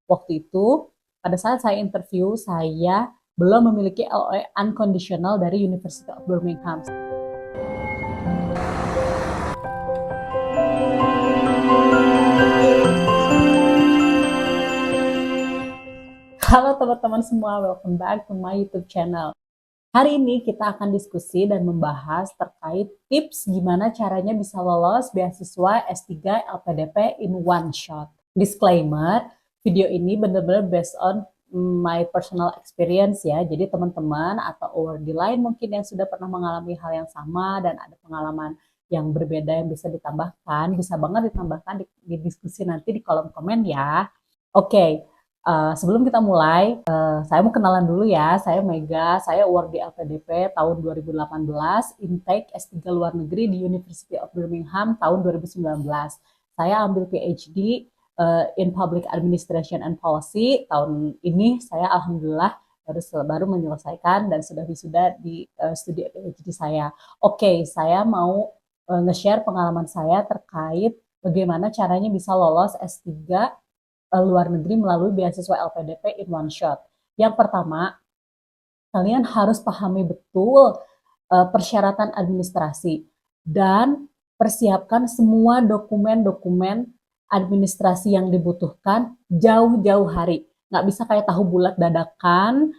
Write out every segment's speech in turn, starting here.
Waktu itu, pada saat saya interview, saya belum memiliki LOE unconditional dari University of Birmingham. Halo teman-teman semua, welcome back to my YouTube channel. Hari ini kita akan diskusi dan membahas terkait tips gimana caranya bisa lolos beasiswa S3 LPDP in one shot. Disclaimer, video ini benar-benar based on my personal experience ya. Jadi teman-teman atau awardee lain mungkin yang sudah pernah mengalami hal yang sama dan ada pengalaman yang berbeda yang bisa ditambahkan, bisa banget ditambahkan di diskusi nanti di kolom komen ya. Oke. Sebelum kita mulai, saya mau kenalan dulu ya. Saya Mega, saya awardee LPDP tahun 2018, intake S3 luar negeri di University of Birmingham tahun 2019. Saya ambil PhD in Public Administration and Policy. Tahun ini saya alhamdulillah baru menyelesaikan dan sudah wisuda di studi PhD saya. Oke, saya mau nge-share pengalaman saya terkait bagaimana caranya bisa lolos S3 luar negeri melalui beasiswa LPDP in one shot. Yang pertama, kalian harus pahami betul persyaratan administrasi dan persiapkan semua dokumen-dokumen administrasi yang dibutuhkan jauh-jauh hari. Nggak bisa kayak tahu bulat dadakan,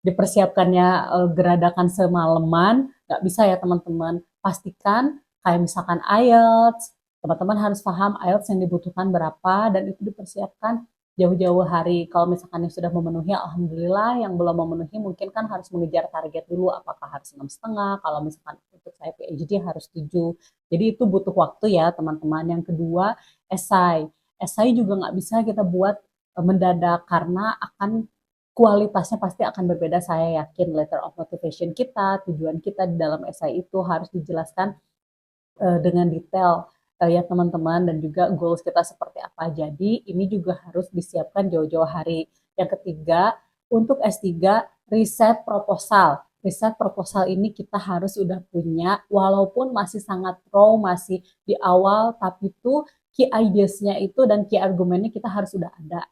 dipersiapkannya geradakan semalaman, nggak bisa ya teman-teman. Pastikan kayak misalkan IELTS, teman-teman harus paham IELTS yang dibutuhkan berapa dan itu dipersiapkan jauh-jauh hari. Kalau misalkan yang sudah memenuhi, alhamdulillah. Yang belum memenuhi mungkin kan harus mengejar target dulu, apakah harus 6,5, kalau misalkan untuk saya PhD harus 7. Jadi itu butuh waktu ya teman-teman. Yang kedua, esai. Esai juga nggak bisa kita buat mendadak karena akan kualitasnya pasti akan berbeda. Saya yakin letter of motivation kita, tujuan kita di dalam esai itu harus dijelaskan dengan detail ya teman-teman, dan juga goals kita seperti apa. Jadi ini juga harus disiapkan jauh-jauh hari. Yang ketiga, untuk S3 riset proposal. Riset proposal ini kita harus sudah punya, walaupun masih sangat raw, masih di awal, tapi itu key ideas-nya itu dan key argumennya kita harus sudah ada.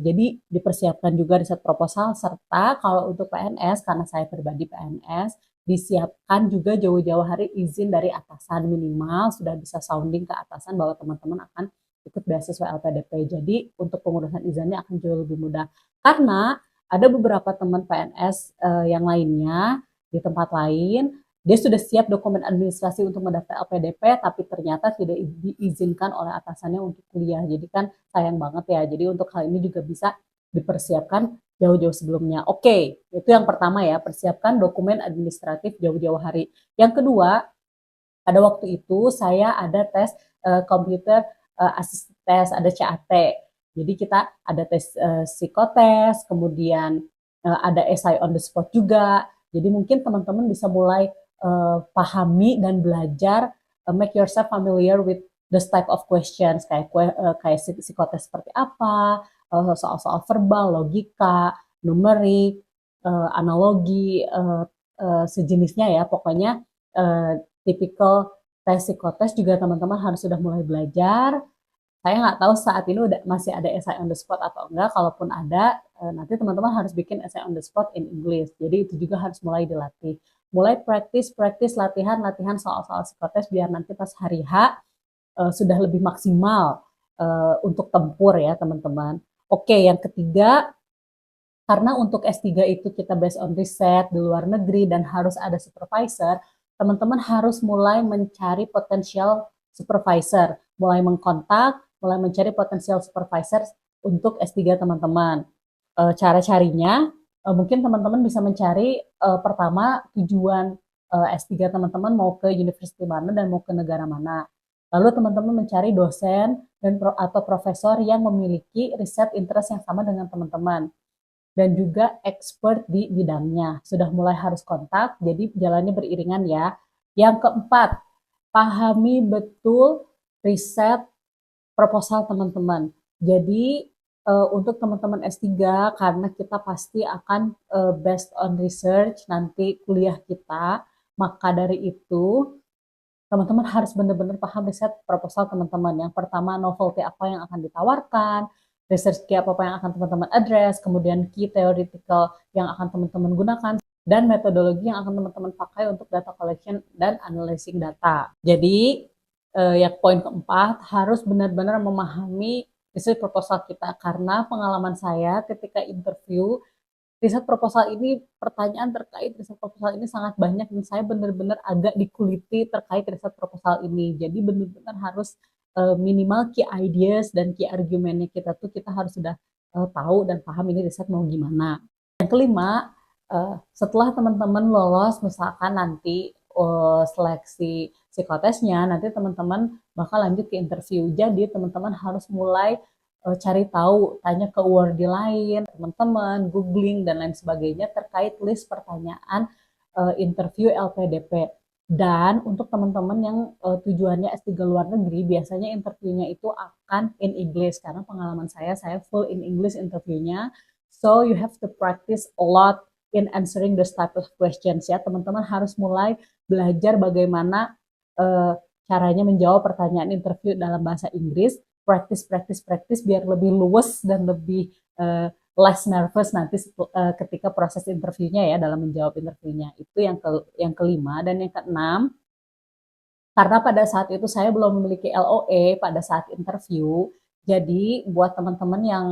Jadi dipersiapkan juga riset proposal, serta kalau untuk PNS, karena saya pribadi PNS, disiapkan juga jauh-jauh hari izin dari atasan, minimal sudah bisa sounding ke atasan bahwa teman-teman akan ikut beasiswa LPDP. Jadi untuk pengurusan izinnya akan jauh lebih mudah. Karena ada beberapa teman PNS yang lainnya di tempat lain, dia sudah siap dokumen administrasi untuk mendaftar LPDP, tapi ternyata tidak diizinkan oleh atasannya untuk kuliah. Jadi kan sayang banget ya. Jadi untuk hal ini juga bisa dipersiapkan jauh-jauh sebelumnya. Oke, itu yang pertama ya, persiapkan dokumen administratif jauh-jauh hari. Yang kedua, pada waktu itu saya ada tes komputer assisted test, ada CAT. Jadi kita ada tes psikotes, kemudian ada essay on the spot juga. Jadi mungkin teman-teman bisa mulai pahami dan belajar, make yourself familiar with this type of questions, kayak psikotes seperti apa, soal-soal verbal, logika, numerik, analogi, sejenisnya ya. Pokoknya tipikal tes psikotes juga teman-teman harus sudah mulai belajar. Saya nggak tahu saat ini masih ada essay on the spot atau enggak. Kalaupun ada, nanti teman-teman harus bikin essay on the spot in English. Jadi itu juga harus mulai dilatih. Mulai praktis latihan soal-soal psikotes biar nanti pas hari H sudah lebih maksimal untuk tempur ya teman-teman. Oke, yang ketiga, karena untuk S3 itu kita based on riset di luar negeri dan harus ada supervisor, teman-teman harus mulai mencari potensial supervisor, mulai mengkontak, mulai mencari potensial supervisor untuk S3 teman-teman. Cara-carinya, mungkin teman-teman bisa mencari pertama tujuan S3 teman-teman mau ke university mana dan mau ke negara mana. Lalu teman-teman mencari dosen dan atau profesor yang memiliki riset interest yang sama dengan teman-teman dan juga expert di bidangnya. Sudah mulai harus kontak, jadi jalannya beriringan ya. Yang keempat, pahami betul riset proposal teman-teman. Jadi untuk teman-teman S3, karena kita pasti akan based on research nanti kuliah kita, maka dari itu teman-teman harus benar-benar paham riset proposal teman-teman. Yang pertama, novelty apa yang akan ditawarkan, research key apa yang akan teman-teman address, kemudian key theoretical yang akan teman-teman gunakan, dan metodologi yang akan teman-teman pakai untuk data collection dan analyzing data. Jadi, yang poin keempat, harus benar-benar memahami riset proposal kita, karena pengalaman saya ketika interview, riset proposal ini, pertanyaan terkait riset proposal ini sangat banyak dan saya benar-benar agak dikuliti terkait riset proposal ini. Jadi benar-benar harus minimal key ideas dan key argumennya kita tuh kita harus sudah tahu dan paham ini riset mau gimana. Yang kelima, setelah teman-teman lolos misalkan nanti seleksi psikotesnya, nanti teman-teman bakal lanjut ke interview. Jadi teman-teman harus mulai cari tahu, tanya ke wordy lain, teman-teman, googling, dan lain sebagainya terkait list pertanyaan interview LPDP. Dan untuk teman-teman yang tujuannya S3 luar negeri, biasanya interviewnya itu akan in English, karena pengalaman saya full in English interviewnya. So you have to practice a lot in answering those type of questions ya. Teman-teman harus mulai belajar bagaimana caranya menjawab pertanyaan interview dalam bahasa Inggris, practice biar lebih luwes dan lebih less nervous nanti ketika proses interviewnya ya, dalam menjawab interviewnya. Itu yang kelima. Dan yang keenam, karena pada saat itu saya belum memiliki LOE pada saat interview, jadi buat teman-teman yang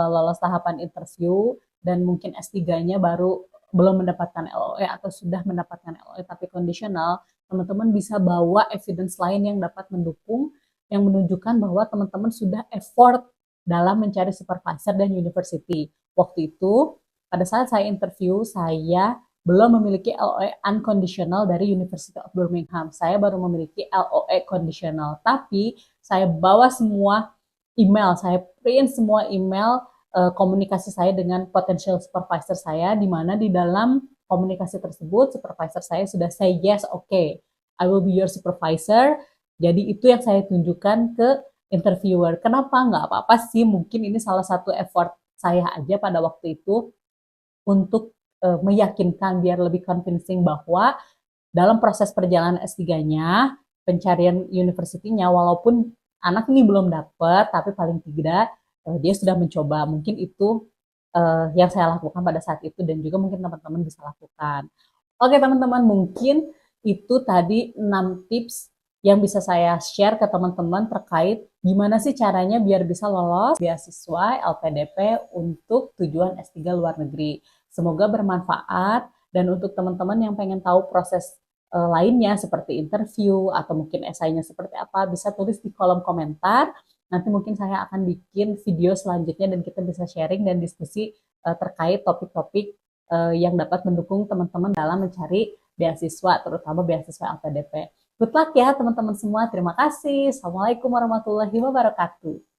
lolos tahapan interview dan mungkin S3-nya baru belum mendapatkan LOE atau sudah mendapatkan LOE tapi kondisional, teman-teman bisa bawa evidence lain yang dapat mendukung, yang menunjukkan bahwa teman-teman sudah effort dalam mencari supervisor dan university. Waktu itu, pada saat saya interview, saya belum memiliki LOE unconditional dari University of Birmingham. Saya baru memiliki LOE conditional. Tapi saya bawa semua email, saya print semua email komunikasi saya dengan potential supervisor saya, di mana di dalam komunikasi tersebut supervisor saya sudah say yes, okay, I will be your supervisor. Jadi itu yang saya tunjukkan ke interviewer. Kenapa? Nggak apa-apa sih, mungkin ini salah satu effort saya aja pada waktu itu untuk meyakinkan biar lebih convincing bahwa dalam proses perjalanan S3-nya, pencarian universitinya, walaupun anak ini belum dapat, tapi paling tidak dia sudah mencoba. Mungkin itu yang saya lakukan pada saat itu dan juga mungkin teman-teman bisa lakukan. Oke teman-teman, mungkin itu tadi 6 tips yang bisa saya share ke teman-teman terkait gimana sih caranya biar bisa lolos beasiswa LPDP untuk tujuan S3 luar negeri. Semoga bermanfaat, dan untuk teman-teman yang pengen tahu proses lainnya seperti interview atau mungkin esainya seperti apa, bisa tulis di kolom komentar. Nanti mungkin saya akan bikin video selanjutnya dan kita bisa sharing dan diskusi terkait topik-topik yang dapat mendukung teman-teman dalam mencari beasiswa, terutama beasiswa LPDP. Good luck ya teman-teman semua. Terima kasih. Assalamualaikum warahmatullahi wabarakatuh.